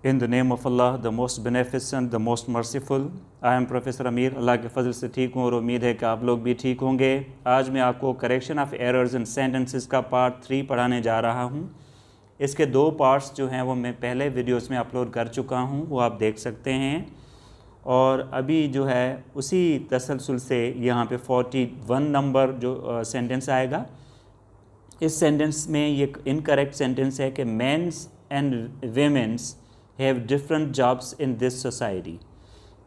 In the name of Allah, the most beneficent, the most merciful. I am Professor Amir. अल्लाह के फजल से ठीक हूँ और उम्मीद है कि आप लोग भी ठीक होंगे। आज मैं आपको correction of errors in sentences का पार्ट 3 पढ़ाने जा रहा हूँ। इसके 2 पार्ट्स जो हैं वो मैं पहले वीडियोस में अपलोड कर चुका हूँ, वो आप देख सकते हैं। और अभी जो है उसी तसलसल से यहाँ पे 41 नंबर जो सेंटेंस आएगा। इस सेंटेंस में ये इनकरेक्ट सेंटेंस है कि mens and womens have different jobs in this society,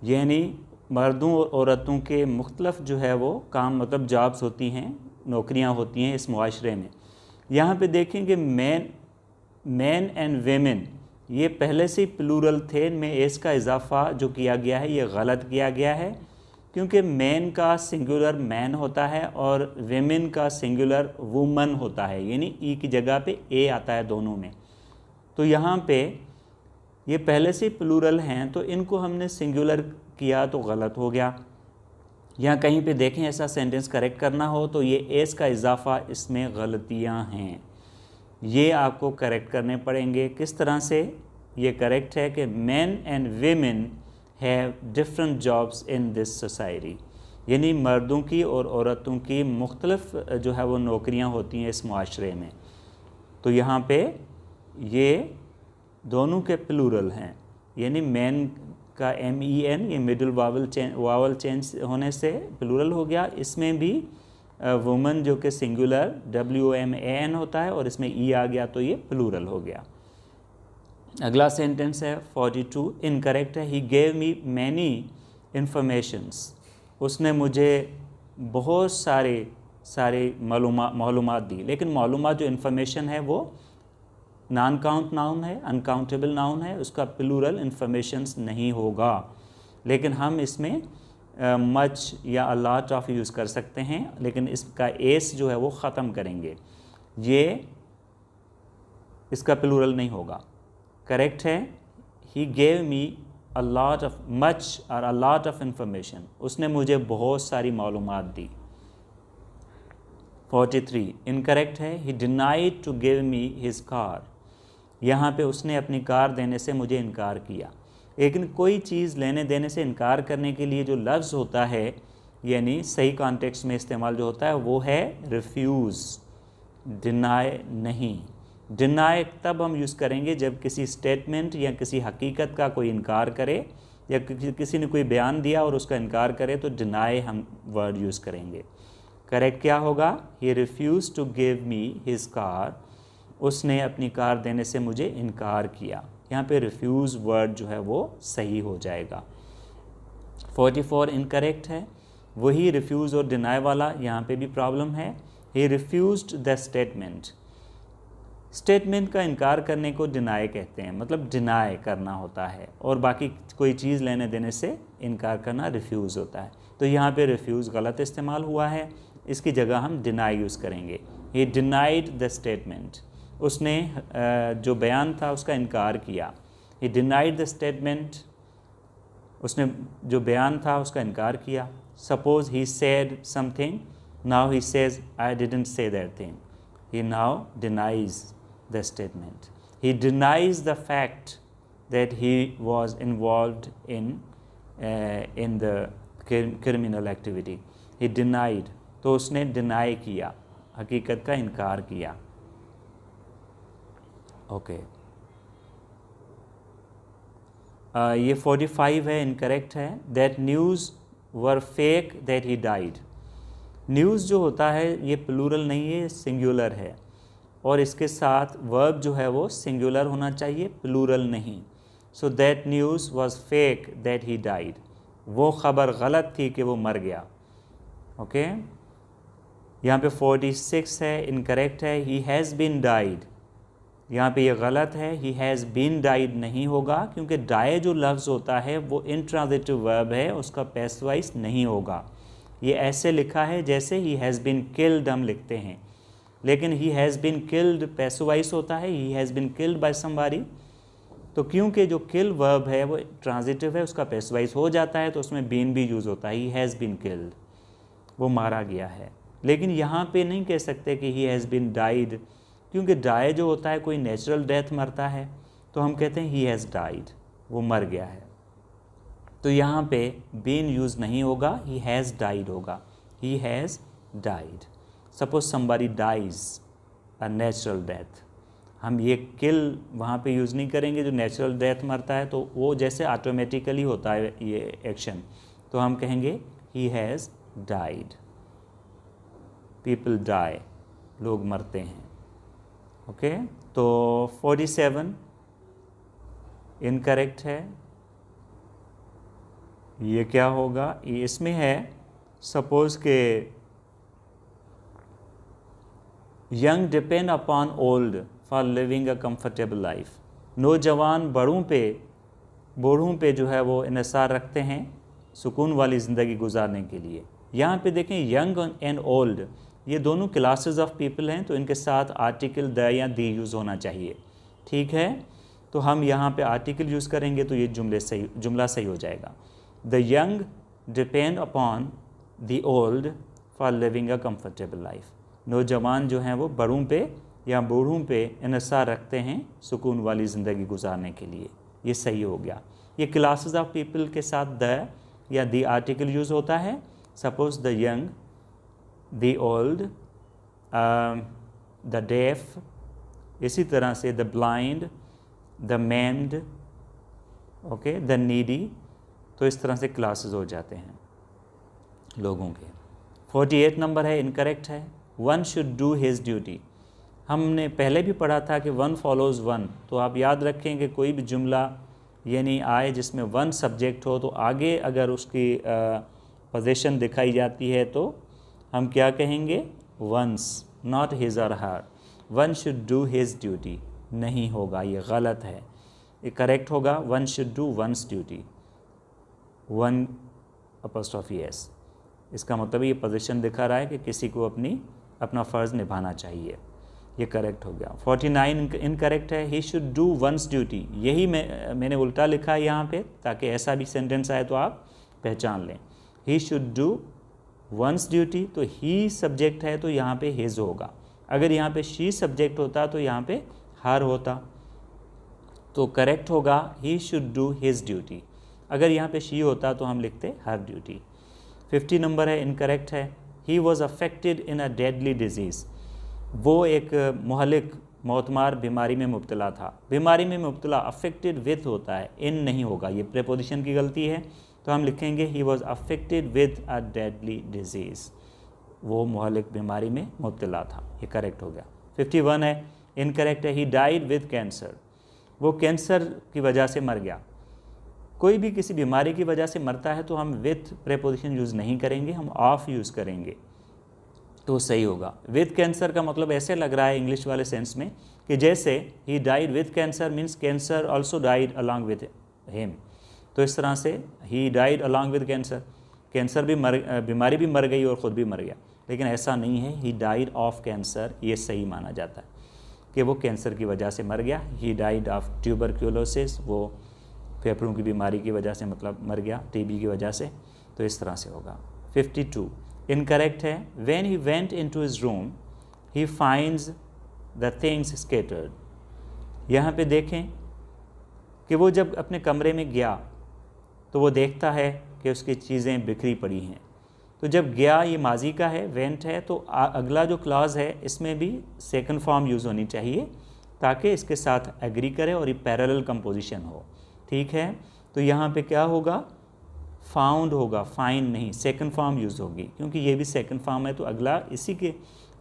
यानी मर्दों और औरतों के मुख्तलफ जो है वो काम मतलब जॉब्स होती हैं, नौकरियां होती हैं इस मुआशरे में। यहाँ पे देखें कि मैन एंड वेमेन ये पहले से ही प्लूरल थे, इनमें एस का इजाफा जो किया गया है ये गलत किया गया है, क्योंकि मैन का सिंगुलर मैन होता है और वेमेन का सिंगुलर वुमन होता है, यानी ई की जगह पे ए आता है दोनों में। तो यहाँ पे ये पहले से प्लूरल हैं तो इनको हमने सिंगुलर किया तो गलत हो गया। यहाँ कहीं पे देखें ऐसा सेंटेंस करेक्ट करना हो तो ये एस का इजाफा इसमें गलतियाँ हैं, ये आपको करेक्ट करने पड़ेंगे। किस तरह से ये करेक्ट है कि man and women have different jobs in this society, यानी मर्दों की और औरतों की मुख्तलिफ जो है वो नौकरियाँ होती हैं इस मुआशरे में। तो यहाँ पे ये दोनों के प्लूरल हैं, यानी मैन का MEN ये मिडिल वावल चेंज होने से प्लूरल हो गया। इसमें भी वुमन जो कि सिंगुलर WOMAN होता है और इसमें E आ गया तो ये प्लूरल हो गया। अगला सेंटेंस है 42, इनकरेक्ट है। He gave me many informations, उसने मुझे बहुत सारे मालूमात दी, लेकिन मालूमात जो इन्फॉर्मेशन है वो नॉन काउंट नाउन है, अनकाउंटेबल नाउन है, उसका प्लूरल इन्फॉर्मेशंस नहीं होगा। लेकिन हम इसमें मच या अ लॉट ऑफ यूज़ कर सकते हैं, लेकिन इसका एस जो है वो ख़त्म करेंगे, ये इसका प्लूरल नहीं होगा। करेक्ट है he gave me a lot of much और अ लॉट ऑफ इंफॉर्मेशन, उसने मुझे बहुत सारी मालूमात दी। 43 इनकरेक्ट है। He denied to give me his car, यहाँ पे उसने अपनी कार देने से मुझे इनकार किया। लेकिन कोई चीज़ लेने देने से इनकार करने के लिए जो लफ्ज़ होता है, यानी सही कॉन्टेक्स्ट में इस्तेमाल जो होता है वो है रिफ्यूज़, डिनाई नहीं। डिनाई तब हम यूज़ करेंगे जब किसी स्टेटमेंट या किसी हकीकत का कोई इनकार करे, या किसी ने कोई बयान दिया और उसका इनकार करे तो डिनाई हम वर्ड यूज़ करेंगे। करेक्ट क्या होगा? He refuse to give me his car, उसने अपनी कार देने से मुझे इनकार किया। यहाँ पे रिफ्यूज़ वर्ड जो है वो सही हो जाएगा। 44 इनकरेक्ट है। वही रिफ्यूज़ और डिनाई वाला यहाँ पे भी प्रॉब्लम है। ही रिफ्यूज्ड द स्टेटमेंट, स्टेटमेंट का इनकार करने को डिनाई कहते हैं, मतलब डिनाई करना होता है, और बाकी कोई चीज़ लेने देने से इनकार करना रिफ्यूज़ होता है। तो यहाँ पे रिफ्यूज़ गलत इस्तेमाल हुआ है, इसकी जगह हम डिनाई यूज़ करेंगे। ही डिनाइड द स्टेटमेंट, उसने जो बयान था उसका इनकार किया। ही डिनाइड द स्टेटमेंट, उसने जो बयान था उसका इनकार किया। Suppose he said something, now he says I didn't say that thing, he now denies the statement. He denies the fact that he was involved in the criminal activity. He denied, तो उसने deny किया, हकीकत का इनकार किया। Okay ये 45 है, incorrect है। That news were fake that he died, news जो होता है ये प्लूरल नहीं है, सिंगुलर है, और इसके साथ वर्ब जो है वो सिंगुलर होना चाहिए, प्लूरल नहीं। So that news was fake that he died, वो ख़बर गलत थी कि वो मर गया। ओके यहाँ पे 46 है, इनकरेक्ट है। ही हैज़ बीन डाइड, यहाँ पे ये गलत है, ही हैज़ बीन डाइड नहीं होगा, क्योंकि डाई जो लफ्ज़ होता है वो इंट्रांजिटिव वर्ब है, उसका पैसिव वॉइस नहीं होगा। ये ऐसे लिखा है जैसे ही हैज़ बीन किल्ड हम लिखते हैं, लेकिन he has been killed passive voice होता है, he has been killed by somebody. तो क्योंकि जो किल वर्ब है वो ट्रांजिटिव है, उसका पैसिव वॉइस हो जाता है, तो उसमें बीन भी यूज़ होता है। ही हैज़ बीन किल्ड, वो मारा गया है। लेकिन यहाँ पे नहीं कह सकते कि ही हैज़ बीन डाइड, क्योंकि डाई जो होता है कोई नेचुरल डेथ मरता है, तो हम कहते हैं ही हैज़ डाइड, वो मर गया है। तो यहाँ पे बीन यूज़ नहीं होगा, ही हैज़ डाइड होगा, he has died. Suppose somebody dies a natural death, हम ये किल वहाँ पे यूज़ नहीं करेंगे, जो नेचुरल डेथ मरता है तो वो जैसे ऑटोमेटिकली होता है ये एक्शन, तो हम कहेंगे he has died. People die, लोग मरते हैं। ओके, तो 47 इनकरेक्ट है। ये क्या होगा, ये इसमें है सपोज के young depend upon old for living a comfortable life. नौजवान बूढ़ों पे जो है वो इन्हिसार रखते हैं सुकून वाली ज़िंदगी गुजारने के लिए। यहाँ पे देखें यंग एंड ओल्ड, ये दोनों क्लासेस ऑफ पीपल हैं, तो इनके साथ आर्टिकल द या दी यूज़ होना चाहिए। ठीक है, तो हम यहाँ पे आर्टिकल यूज़ करेंगे तो ये जुमला सही हो जाएगा। The young depend upon the old for living a comfortable life. नौजवान जो हैं वो बड़ों पे या बूढ़ों पे इन्हिसार रखते हैं सुकून वाली ज़िंदगी गुजारने के लिए, ये सही हो गया। ये क्लासेस ऑफ पीपल के साथ द या दी आर्टिकल यूज़ होता है। Suppose the young, the old, the deaf, इसी तरह से the blind, the maimed, okay, the needy, तो इस तरह से क्लासेस हो जाते हैं लोगों के। 48 नंबर है, इनकरेक्ट है। One should do his duty, हमने पहले भी पढ़ा था कि वन फॉलोज़ वन, तो आप याद रखें कि कोई भी जुमला यानी आए जिसमें वन सब्जेक्ट हो, तो आगे अगर उसकी पोजीशन दिखाई जाती है तो हम क्या कहेंगे, वंस, नॉट हिज और her. One should do his duty नहीं होगा, ये गलत है। ये करेक्ट होगा, one should do one's duty, one apostrophe s. इसका मतलब ये पोजीशन दिखा रहा है कि किसी को अपना फ़र्ज़ निभाना चाहिए, ये करेक्ट हो गया। 49 इनकरेक्ट है। He should do one's duty, यही मैंने उल्टा लिखा है यहाँ पे, ताकि ऐसा भी सेंटेंस आए तो आप पहचान लें। He should do one's duty, तो ही सब्जेक्ट है तो यहाँ पे हिज होगा। अगर यहाँ पे शी सब्जेक्ट होता तो यहाँ पे हर होता, तो करेक्ट होगा he should do his duty. अगर यहाँ पे शी होता तो हम लिखते हर ड्यूटी। 50 नंबर है, इनकरेक्ट है। He was affected in a deadly disease, वो एक मुहलिक मौतमार बीमारी में मुब्तला था। बीमारी में मुब्तला अफेक्टेड विद होता है, इन नहीं होगा, ये प्रेपोजिशन की गलती है, तो हम लिखेंगे he was affected with a deadly disease, वो मुहलिक बीमारी में मुब्तला था, ये करेक्ट हो गया। 51 है, इनकरेक्ट है। ही डाइड विद कैंसर, वो कैंसर की वजह से मर गया। कोई भी किसी बीमारी की वजह से मरता है तो हम विथ प्रेपोजिशन यूज़ नहीं करेंगे, हम ऑफ यूज़ करेंगे, तो सही होगा। विद कैंसर का मतलब ऐसे लग रहा है इंग्लिश वाले सेंस में कि जैसे he died with cancer means cancer also died along with him, तो इस तरह से he died along with cancer, cancer भी बीमारी भी मर गई और ख़ुद भी मर गया, लेकिन ऐसा नहीं है। ही डाइड ऑफ कैंसर, ये सही माना जाता है कि वो कैंसर की वजह से मर गया। ही डाइड ऑफ ट्यूबरक्यूलोसिस, वो फेफड़ों की बीमारी की वजह से मतलब मर गया, टीबी की वजह से, तो इस तरह से होगा। 52 इनकरेक्ट है। When he went into his room he finds the things scattered, यहाँ पे देखें कि वो जब अपने कमरे में गया तो वो देखता है कि उसकी चीज़ें बिखरी पड़ी हैं। तो जब गया ये माजी का है, वेंट है, तो अगला जो क्लॉज है इसमें भी सेकंड फॉर्म यूज़ होनी चाहिए ताकि इसके साथ एग्री करे और ये पैरेलल कंपोजिशन हो। ठीक है, तो यहाँ पे क्या होगा, फाउंड होगा, फाइन नहीं, सेकंड फॉर्म यूज़ होगी, क्योंकि ये भी सेकंड फॉर्म है, तो अगला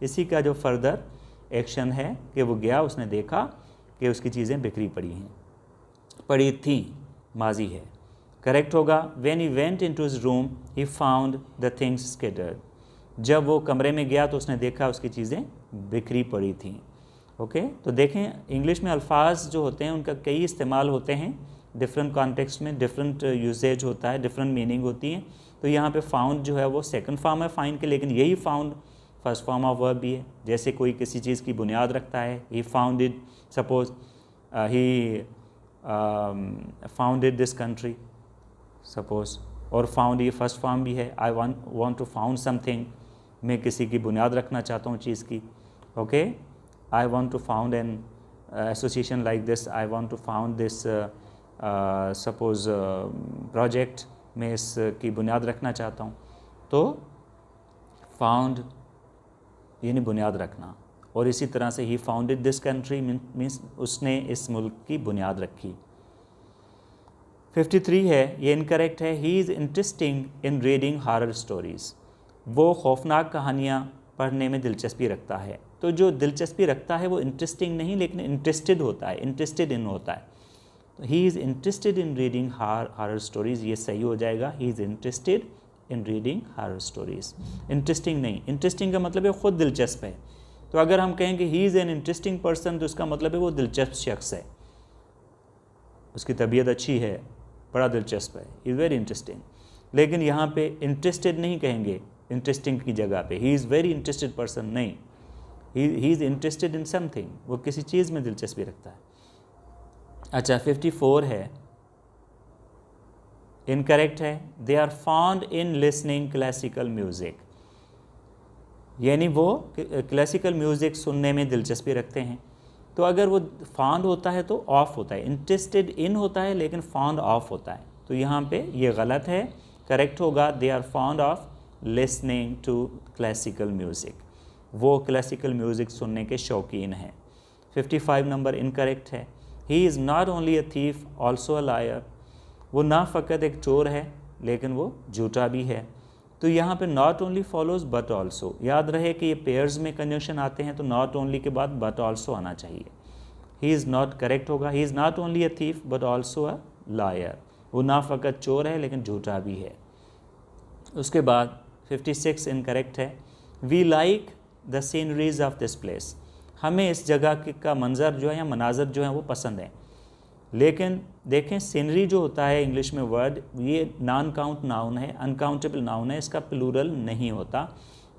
इसी का जो फर्दर एक्शन है कि वो गया, उसने देखा कि उसकी चीज़ें बिखरी पड़ी थी, माजी है, करेक्ट होगा। When he went into his room he found the things scattered, जब वो कमरे में गया तो उसने देखा उसकी चीज़ें बिखरी पड़ी थी। ओके, तो देखें इंग्लिश में अल्फाज जो होते हैं उनका कई इस्तेमाल होते हैं, डिफरेंट कॉन्टेक्स्ट में डिफरेंट यूसेज होता है, डिफरेंट मीनिंग होती है। तो यहाँ पे फाउंड जो है वो सेकंड फॉर्म है फाइन के, लेकिन यही found first form of verb भी है। जैसे कोई किसी चीज़ की बुनियाद रखता है, he founded, suppose he founded this country, suppose, और फाउंड ये फर्स्ट फॉर्म भी है। I want to found something, मैं किसी की बुनियाद रखना चाहता हूँ चीज़ की। Okay, I want to found an association like this, I want to found this suppose project, मैं इसकी बुनियाद रखना चाहता हूँ, तो फाउंड यानी बुनियाद रखना, और इसी तरह से ही फाउंडेड दिस कंट्री मीन्स उसने इस मुल्क की बुनियाद रखी। 53 है, ये इनकरेक्ट है, he is interesting in reading horror stories, वो खौफनाक कहानियाँ पढ़ने में दिलचस्पी रखता है। तो जो दिलचस्पी रखता है वो इंटरेस्टिंग नहीं लेकिन इंटरेस्टेड होता है, इंटरेस्टेड इन होता है। तो ही is interested in reading horror stories, ये सही हो जाएगा, ही is interested in reading horror stories. Interesting नहीं, इंटरेस्टिंग का मतलब है ख़ुद दिलचस्प है। तो अगर हम कहें कि he is an interesting person, तो उसका मतलब है वो दिलचस्प शख्स है, उसकी तबीयत अच्छी है, बड़ा दिलचस्प है, इज़ वेरी इंटरेस्टिंग। लेकिन यहाँ पे इंटरेस्टेड नहीं कहेंगे इंटरेस्टिंग की जगह पे, he is very interested person नहीं, he is interested in something, वो किसी चीज़ में दिलचस्पी रखता है। अच्छा 54 है, इनकरेक्ट है, they are found in listening classical music, यानी वो क्लासिकल म्यूज़िक सुनने में दिलचस्पी रखते हैं। तो अगर वो फाउंड होता है तो ऑफ होता है, इंटरेस्टेड इन होता है लेकिन फाउंड ऑफ होता है, तो यहाँ पे ये गलत है। करेक्ट होगा they are found of listening to classical music, वो क्लासिकल म्यूज़िक सुनने के शौकीन हैं। 55 नंबर इनकरेक्ट है, he is not only a thief also a liar, वो ना फ़कत एक चोर है लेकिन वो झूठा भी है। तो यहाँ पे not only follows but also, याद रहे कि ये पेयर्स में कंजंक्शन आते हैं तो नॉट ओनली के बाद बट ऑल्सो आना चाहिए। ही इज़ नॉट करेक्ट होगा, ही is not only a thief but also a liar, वो ना फ़कत चोर है लेकिन झूठा भी है। उसके बाद 56 इनकरेक्ट है, we like the sceneries of this place, हमें इस जगह का मंज़र जो है या मनाजर जो है वो पसंद है। लेकिन देखें सीनरी जो होता है इंग्लिश में वर्ड, ये नॉन काउंट नाउन है, अनकाउंटेबल नाउन है, इसका प्लूरल नहीं होता।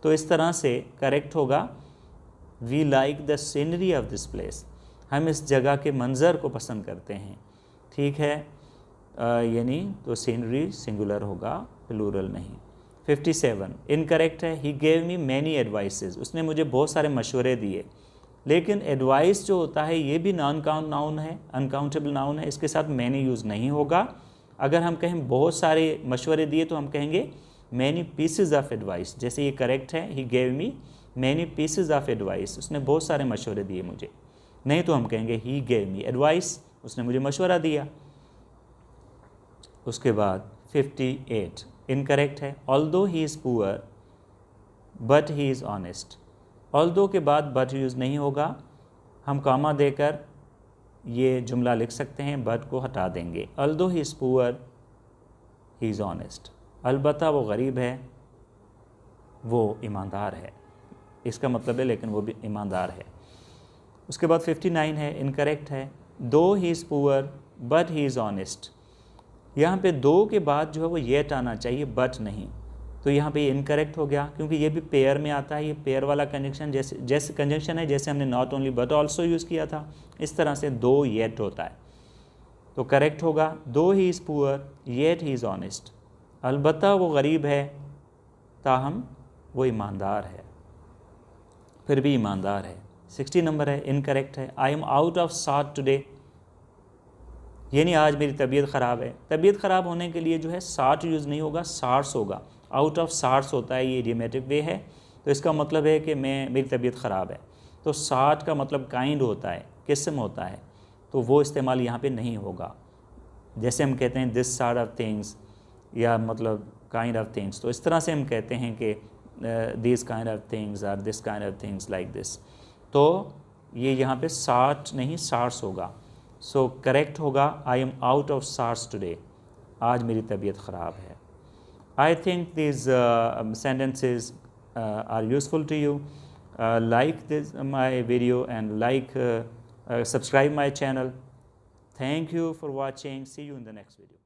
तो इस तरह से करेक्ट होगा we like the scenery of this place, हम इस जगह के मंज़र को पसंद करते हैं। ठीक है, यानी तो सीनरी सिंगुलर होगा, प्लूरल नहीं। 57 इनकरेक्ट है, he gave me many advices, उसने मुझे बहुत सारे मशवरे दिए। लेकिन एडवाइस जो होता है ये भी नॉन काउंट नाउन है, अनकाउंटेबल नाउन है, इसके साथ मैनी यूज़ नहीं होगा। अगर हम कहें बहुत सारे मशवरे दिए तो हम कहेंगे मैनी पीसेस ऑफ एडवाइस, जैसे ये करेक्ट है, he gave me many pieces of advice, उसने बहुत सारे मशवरे दिए मुझे। नहीं तो हम कहेंगे ही गेव मी एडवाइस, उसने मुझे मशवरा दिया। उसके बाद 58 इनकरेक्ट है, although he is poor but he is honest, although के बाद बट यूज़ नहीं होगा, हम कामा देकर ये जुमला लिख सकते हैं, बट को हटा देंगे। Although he is poor he is honest, अलबत्ता वो गरीब है वो ईमानदार है, इसका मतलब है लेकिन वो भी ईमानदार है। उसके बाद 59 है, इनकरेक्ट है, दो he is poor but he is honest, यहाँ पे दो के बाद जो है वो येट आना चाहिए, बट नहीं, तो यहाँ पे ये इनकरेक्ट हो गया क्योंकि ये भी पेयर में आता है। ये पेयर वाला कंजंक्शन जैसे कंजंक्शन है जैसे हमने not only but also use किया था, इस तरह से दो येट होता है। तो करेक्ट होगा दो he is poor yet he is honest, अलबत्ता वो गरीब है ताहम वो ईमानदार है, फिर भी ईमानदार है। 60 नंबर है, इनकरेक्ट है, आई am out of sort today, यानी आज मेरी तबीयत ख़राब है। तबीयत ख़राब होने के लिए जो है सॉर्ट यूज़ नहीं होगा, सॉर्ट्स होगा। आउट ऑफ सॉर्ट्स होता है, ये इडियोमेटिक वे है, तो इसका मतलब है कि मेरी तबीयत ख़राब है। तो सॉर्ट का मतलब काइंड होता है, किस्म होता है, तो वो इस्तेमाल यहाँ पे नहीं होगा। जैसे हम कहते हैं दिस सॉर्ट ऑफ थिंग्स या मतलब काइंड ऑफ थिंग्स, तो इस तरह से हम कहते हैं कि दिस काइंड ऑफ थिंग्स और this kind of things like this, तो ये यहाँ पे सॉर्ट नहीं सॉर्ट्स होगा। सो करेक्ट होगा I am out of sorts today, आज मेरी तबीयत ख़राब है। I think these sentences are useful to you. Like my video and subscribe my channel. Thank you for watching. See you in the next video.